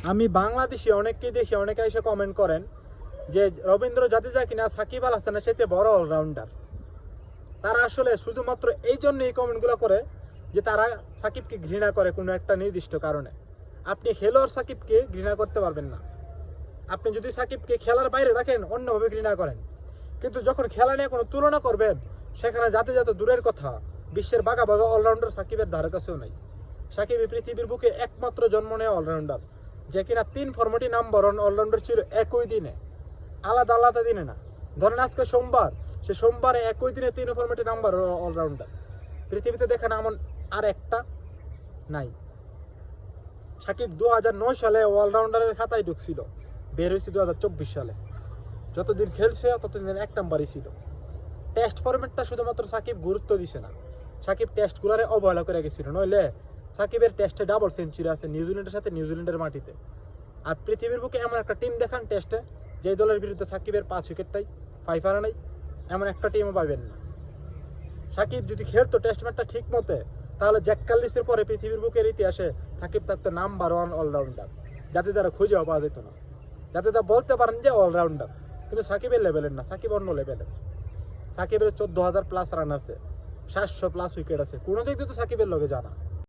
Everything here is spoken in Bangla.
আমি বাংলাদেশি অনেককেই দেখি, অনেকে এসে কমেন্ট করেন যে রবীন্দ্র জাদেজা কিনা সাকিব আল হাসানের সাথে বড় অলরাউন্ডার। তারা আসলে শুধুমাত্র এই জন্য এই কমেন্টগুলো করে যে তারা সাকিবকে ঘৃণা করে কোনো একটা নির্দিষ্ট কারণে। আপনি খেলোয়াড় সাকিবকে ঘৃণা করতে পারবেন না। আপনি যদি সাকিবকে খেলার বাইরে রাখেন অন্যভাবে ঘৃণা করেন, কিন্তু যখন খেলা নিয়ে কোনো তুলনা করবেন সেখানে জাদেজা তো দূরের কথা, বিশ্বের বাঘা বাঘা অলরাউন্ডার সাকিবের ধারে কাছেও নাই। সাকিব এই পৃথিবীর বুকে একমাত্র জন্ম নেওয়া অলরাউন্ডার যে কিনা 3 ফরম্যাটে নাম্বার 1 অলরাউন্ডার ছিল একই দিনে, আলাদা আলাদা দিনে না। ধরেন আজকে সোমবার, সে সোমবারে একই দিনে 3 ফরম্যাটে নাম্বার অলরাউন্ডার। পৃথিবীতে দেখেন এমন আর একটা নাই। সাকিব 2009 সালে অলরাউন্ডারের খাতায় ঢুকছিল, বের হয়েছে 2024 সালে। যতদিন খেলছে ততদিন 1 নাম্বারই ছিল। টেস্ট ফরম্যাটটা শুধুমাত্র সাকিব গুরুত্ব দিছে না, সাকিব টেস্টগুলোরে অবহেলা করে গেছিল। নইলে সাকিবের টেস্টে ডাবল সেঞ্চুরি আছে নিউজিল্যান্ডের সাথে, নিউজিল্যান্ডের মাটিতে। আর পৃথিবীর বুকে এমন একটা টিম দেখান টেস্টে যেই দলের বিরুদ্ধে সাকিবের 5 উইকেটটাই 5 হারা নাই, এমন একটা টিমও পাবেন না। সাকিব যদি খেলতো টেস্ট ম্যাচটা ঠিক মতে, তাহলে জ্যাক কালিসের পরে পৃথিবীর বুকের ইতিহাসে সাকিব থাকতো নাম্বার 1 অলরাউন্ডার, যাতে তারা খুঁজেও পাওয়া যেত না, যাতে তারা বলতে পারেন যে অলরাউন্ডার। কিন্তু সাকিবের লেভেলের না, সাকিব অন্য লেভেলের। সাকিবের 14,000+ রান আছে, 700+ উইকেট আছে, কোনো দিক দিয়ে তো সাকিবের লগে জানা।